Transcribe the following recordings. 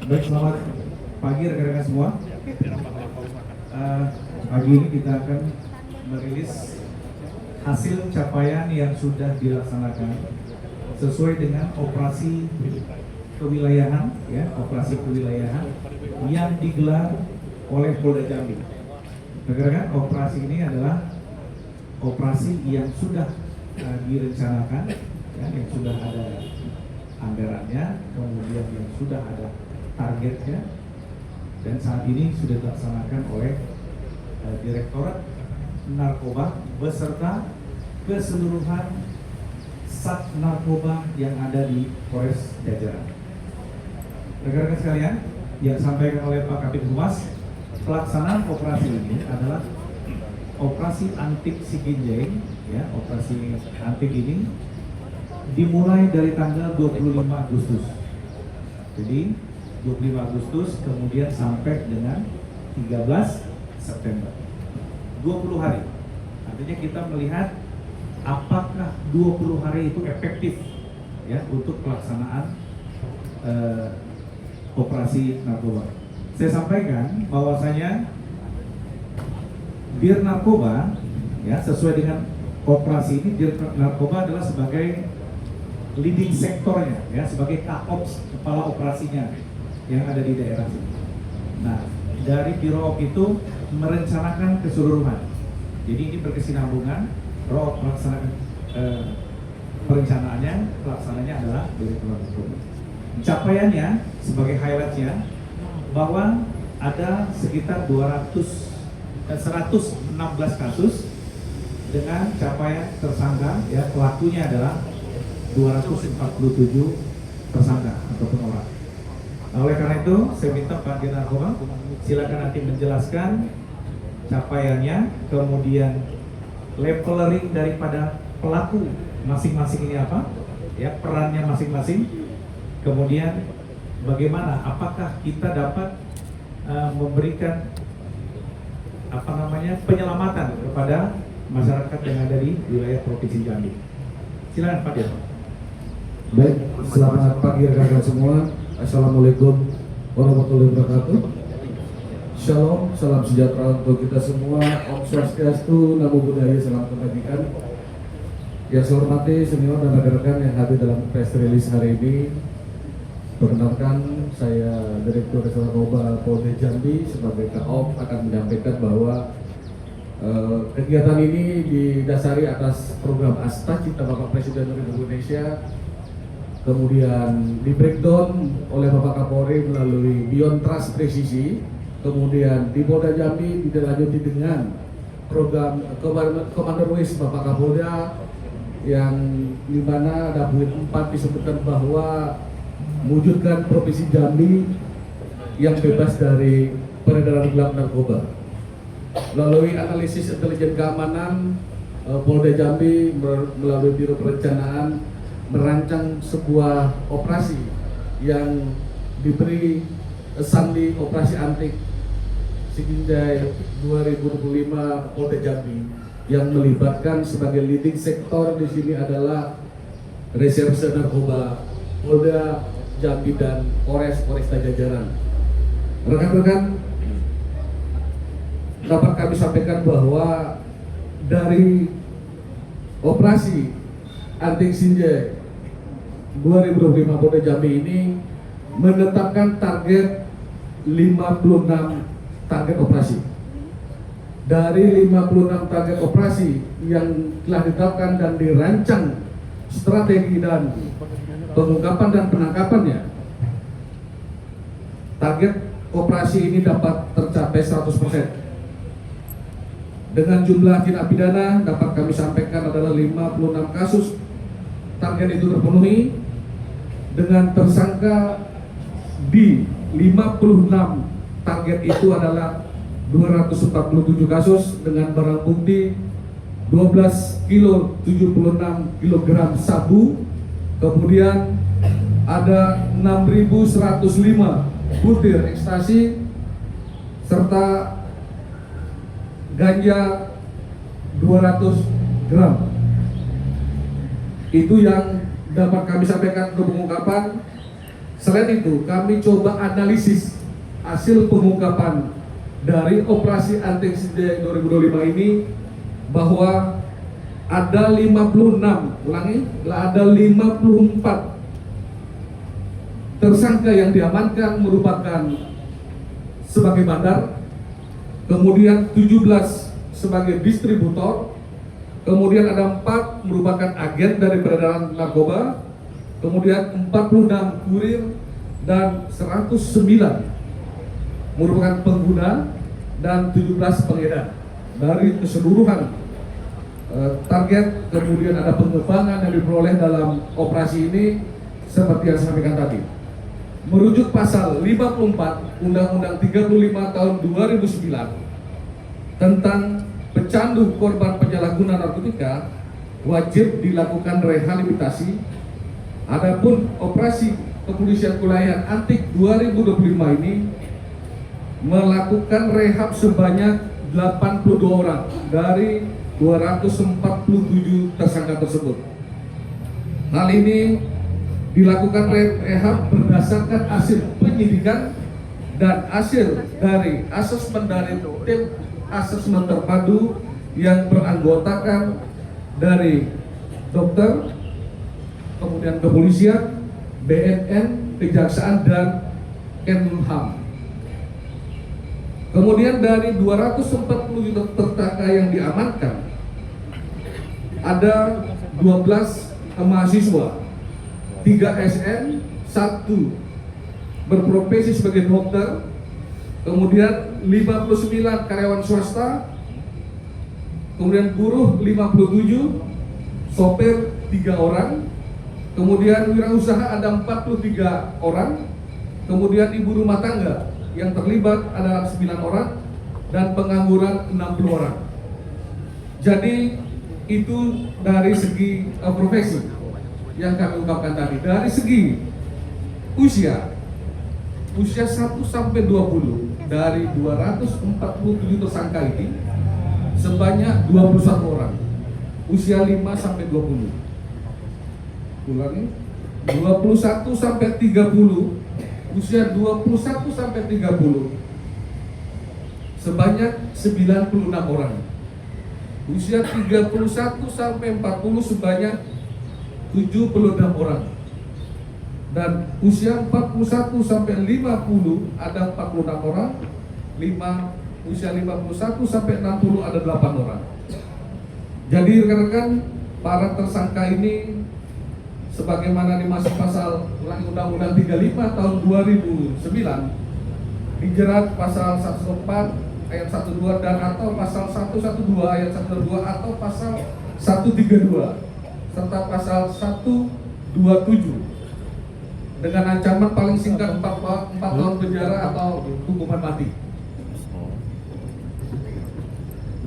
Baik, selamat pagi rekan-rekan semua. Pagi ini kita akan merilis hasil capaian yang sudah dilaksanakan sesuai dengan operasi kewilayahan, operasi kewilayahan yang digelar oleh Polda Jambi. Rekan-rekan, operasi ini adalah operasi yang sudah direncanakan, yang sudah ada anggarannya, kemudian yang sudah ada targetnya, dan saat ini sudah dilaksanakan oleh Direktorat Narkoba beserta keseluruhan Sat Narkoba yang ada di Polres Jajaran. Rekan-rekan sekalian, yang disampaikan oleh Pak Kabid Humas, pelaksanaan operasi ini adalah operasi antik Siginjai, operasi antik ini dimulai dari tanggal 25 Agustus. Jadi 25 Agustus kemudian sampai dengan 13 September. 20 hari. Artinya kita melihat apakah 20 hari itu efektif untuk pelaksanaan operasi narkoba. Saya sampaikan bahwasanya Dir Narkoba sesuai dengan operasi ini, Dir Narkoba adalah sebagai leading sektornya, sebagai Kaops, kepala operasinya yang ada di daerah sini. Nah, dari Biro Op itu merencanakan keseluruhan. Jadi ini berkesinambungan. Biro melaksanakan perencanaannya, pelaksananya adalah Direktur Narkoba. Capaiannya sebagai highlightnya bahwa ada sekitar 116 kasus dengan capaian tersangka, pelakunya adalah 247 tersangka ataupun orang. Nah, oleh karena itu saya minta Pak Dir Narkoba silakan nanti menjelaskan capaiannya, kemudian leveling daripada pelaku masing-masing ini apa, perannya masing-masing, kemudian bagaimana, apakah kita dapat memberikan penyelamatan kepada masyarakat yang ada di wilayah Provinsi Jambi. Silakan Pak Dir. Baik, selamat pagi rekan-rekan semua. Assalamualaikum warahmatullahi wabarakatuh. Shalom, salam sejahtera untuk kita semua. Om Swastiastu, Namo Buddhaya, salam kebajikan. Yang saya hormati senior dan rekan-rekan yang hadir dalam press release hari ini. Perkenalkan, saya Direktur Reserse Narkoba Polda Jambi sebagai Kaop akan menyampaikan bahwa kegiatan ini didasari atas program ASTA Cita Bapak Presiden Republik Indonesia, kemudian di breakdown oleh Bapak Kapolri melalui Beyond Trust Presisi, kemudian di Polda Jambi dilanjuti dengan program Commander Wis Bapak Kapolda, yang dimana ada poin 4 disebutkan bahwa mewujudkan Provinsi Jambi yang bebas dari peredaran gelap narkoba. Melalui analisis intelijen keamanan, Polda Jambi melalui Biro Perencanaan merancang sebuah operasi yang diberi sandi Operasi Antik Siginjai 2025 Polda Jambi, yang melibatkan sebagai leading sektor di sini adalah Reserse Narkoba Polda Jambi dan Polresta Jajaran. Rekan-rekan, dapat kami sampaikan bahwa dari operasi Antik Siginjai 2025 Polda Jambi ini menetapkan target 56 target operasi. Dari 56 target operasi yang telah ditetapkan dan dirancang strategi dan pengungkapan dan penangkapannya, target operasi ini dapat tercapai 100%. Dengan jumlah tindak pidana dapat kami sampaikan adalah 56 kasus. Target itu terpenuhi dengan tersangka di 56 target itu adalah 247 kasus dengan barang bukti 12 kilo 76 kg sabu, kemudian ada 6.105 butir ekstasi serta ganja 200 gram. Itu yang dapat kami sampaikan untuk pengungkapan. Selain itu, kami coba analisis hasil pengungkapan dari operasi anti-eksiden 2025 ini bahwa ada 56, ulangi, ada 54 tersangka yang diamankan merupakan sebagai bandar, kemudian 17 sebagai distributor, kemudian ada 4 merupakan agen dari peredaran narkoba, kemudian 46 kurir, dan 109 merupakan pengguna dan 17 pengedar. Dari keseluruhan target, kemudian ada pengembangan yang diperoleh dalam operasi ini seperti yang saya sampaikan tadi. Merujuk pasal 54 Undang-Undang 35 tahun 2009 tentang pecandu korban penyalahguna narkotika, wajib dilakukan rehabilitasi. Adapun operasi kepolisian kewilayahan Antik 2025 ini melakukan rehab sebanyak 82 orang dari 247 tersangka tersebut. Hal ini dilakukan rehab berdasarkan hasil penyidikan dan hasil dari asesmen dari tim asesmen terpadu yang beranggotakan dari dokter, kemudian kepolisian, BNN, kejaksaan, dan Kemhan. Kemudian dari 240 tersangka yang diamankan, ada 12 mahasiswa, 3 SN, 1 berprofesi sebagai dokter, kemudian 59 karyawan swasta, kemudian buruh 57, sopir 3 orang, kemudian wirausaha ada 43 orang, kemudian ibu rumah tangga yang terlibat adalah 9 orang, dan pengangguran 60 orang. Jadi itu dari segi profesi yang kami ungkapkan tadi. Dari segi usia 1 sampai 20 dari 247 tersangka ini sebanyak 21 orang usia 5 sampai 20. Ulangi, 21 sampai 30, usia 21 sampai 30 sebanyak 96 orang. Usia 31 sampai 40 sebanyak 76 orang. Dan usia 41 sampai 50 ada 46 orang. Usia 51 sampai 60 ada 8 orang. Jadi rekan-rekan, para tersangka ini sebagaimana dimaksud pasal Undang-Undang 35 tahun 2009 dijerat pasal 104 ayat 12 dan atau pasal 112 ayat 112 atau pasal 132 serta pasal 127 dengan ancaman paling singkat 4 tahun penjara atau hukuman mati.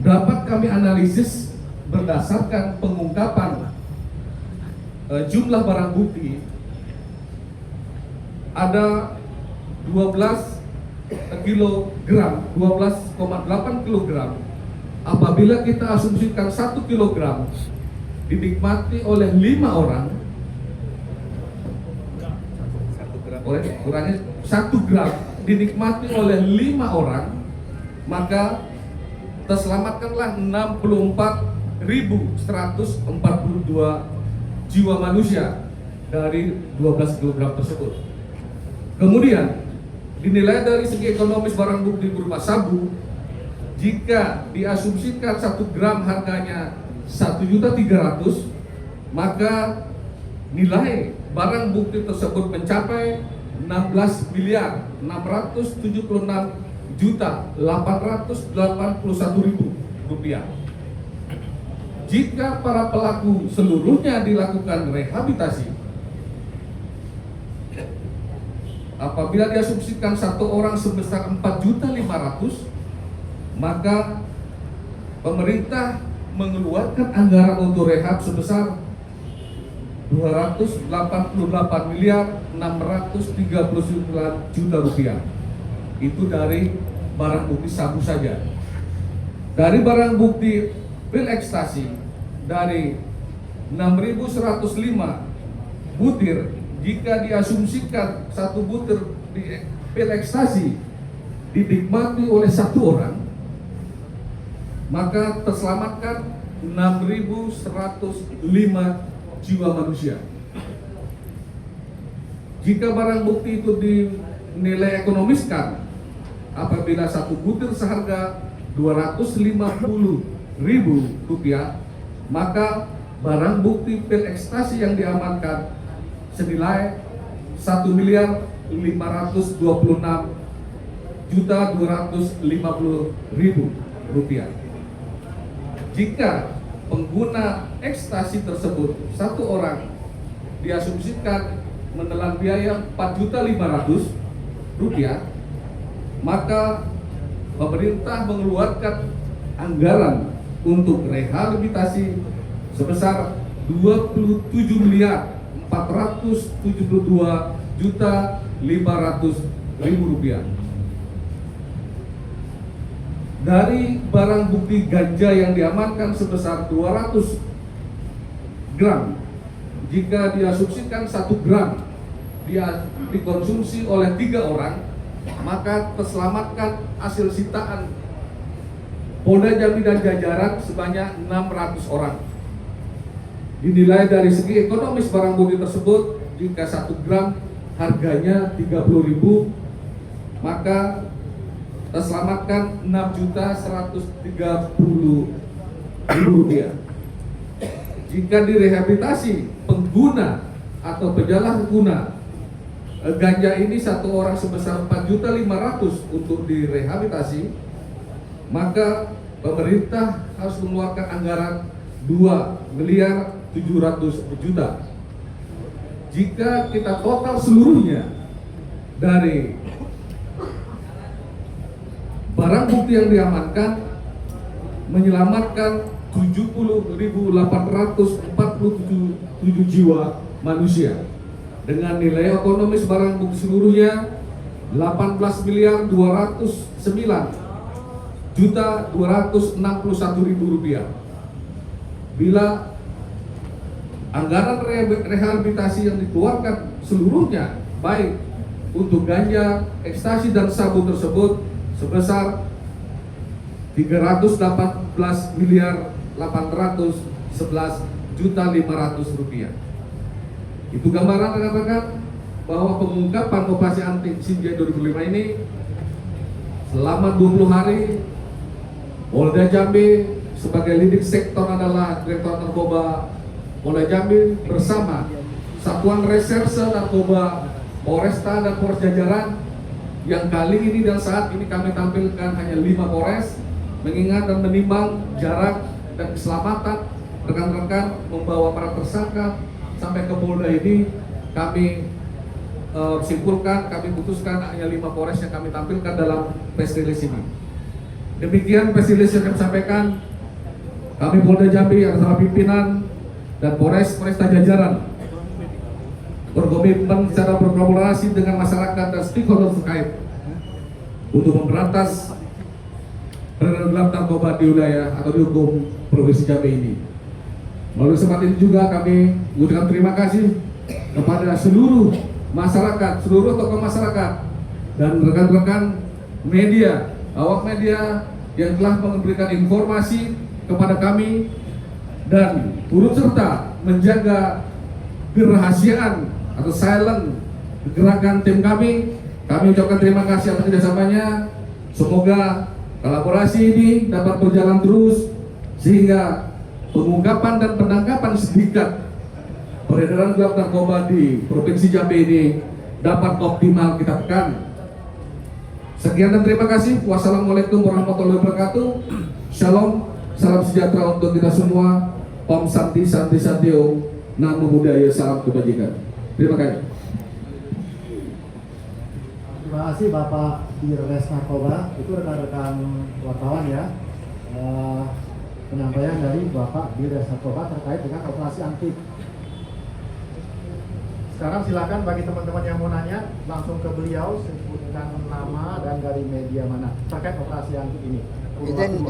Dapat kami analisis berdasarkan pengungkapan jumlah barang bukti ada 12,8 kilogram. Apabila kita asumsikan 1 kilogram dinikmati oleh 5 orang, kurangnya 1 gram dinikmati oleh 5 orang, maka terselamatkanlah 64.142 jiwa manusia dari 12 kg tersebut. Kemudian dinilai dari segi ekonomis barang bukti berupa sabu, jika diasumsikan 1 gram harganya 1.300.000, maka nilai barang bukti tersebut mencapai 16.676.881.000 rupiah. Jika para pelaku seluruhnya dilakukan rehabilitasi, apabila diasumsikan 1 orang sebesar 4.500.000, maka pemerintah mengeluarkan anggaran untuk rehab sebesar 288.639.000.000 rupiah. Itu dari barang bukti sabu saja. Dari barang bukti pil ekstasi dari 6.105 butir jika diasumsikan satu butir di pil ekstasi dinikmati oleh satu orang, maka terselamatkan 6.105 jiwa manusia. Jika barang bukti itu dinilai ekonomiskan, apabila satu butir seharga Rp250.000, maka barang bukti pil ekstasi yang diamankan senilai Rp1.526.250.000. Jika pengguna ekstasi tersebut satu orang diasumsikan menelan biaya Rp4.500.000, maka pemerintah mengeluarkan anggaran untuk rehabilitasi sebesar Rp24.472.500.000. Dari barang bukti ganja yang diamankan sebesar 200 gram, jika diasumsikan 1 gram dia dikonsumsi oleh 3 orang, maka terselamatkan hasil sitaan Polda Jambi dan jajaran sebanyak 600 orang. Dinilai dari segi ekonomis barang bukti tersebut, jika 1 gram harganya Rp30.000, maka terselamatkan Rp6.130.000. Jika direhabilitasi pengguna atau penyalahguna ganja ini satu orang sebesar Rp4.500.000 untuk direhabilitasi, maka pemerintah harus mengeluarkan anggaran Rp2.700.000.000. Jika kita total seluruhnya dari barang bukti yang diamankan menyelamatkan 70.847 jiwa manusia dengan nilai ekonomis barang bukti seluruhnya Rp18.209.261.000. Bila anggaran rehabilitasi yang dikeluarkan seluruhnya baik untuk ganja, ekstasi dan sabu tersebut sebesar Rp13.811.500.000. Itu gambaran rekan-rekan bahwa pengungkapan operasi anti Sinjai 2005 ini selama 20 hari Polda Jambi sebagai leading sektor adalah Direktorat Narkoba Polda Jambi bersama Satuan Reserse Narkoba Polresta dan Polres Jajaran, yang kali ini dan saat ini kami tampilkan hanya 5 Polres, mengingat dan menimbang jarak dan keselamatan rekan-rekan membawa para tersangka sampai ke Polda ini, kami simpulkan, kami putuskan hanya 5 Polres yang kami tampilkan dalam press release ini. Demikian press release yang kami sampaikan. Kami Polda Jambi bersama pimpinan dan Polresta Jajaran berkomitmen secara berkolaborasi dengan masyarakat dan stakeholder terkait untuk memberantas peredaran gelap narkoba di wilayah atau di hukum Provinsi Jambi ini. Melalui kesempatan ini juga kami mengucapkan terima kasih kepada seluruh masyarakat, seluruh tokoh masyarakat dan rekan-rekan media, awak media yang telah memberikan informasi kepada kami dan turut serta menjaga kerahasiaan atau silent gerakan tim kami. Kami ucapkan terima kasih atas kerjasamanya. Semoga kolaborasi ini dapat berjalan terus sehingga pengungkapan dan penangkapan sindikat peredaran gelap narkoba di Provinsi Jambi ini dapat optimal kita tekan. Sekian dan terima kasih. Wassalamualaikum warahmatullahi wabarakatuh. Shalom, salam sejahtera untuk kita semua. Om Santi Santi Santio, Namo Buddhaya, salam kebajikan. Terima kasih. Terima kasih Bapak Dirres Narkoba. Itu rekan-rekan wartawan ya, penyampaian dari Bapak Dirres Narkoba terkait dengan operasi anti. Sekarang silakan bagi teman-teman yang mau nanya langsung ke beliau, sebutkan nama dan dari media mana terkait operasi anti ini. Izin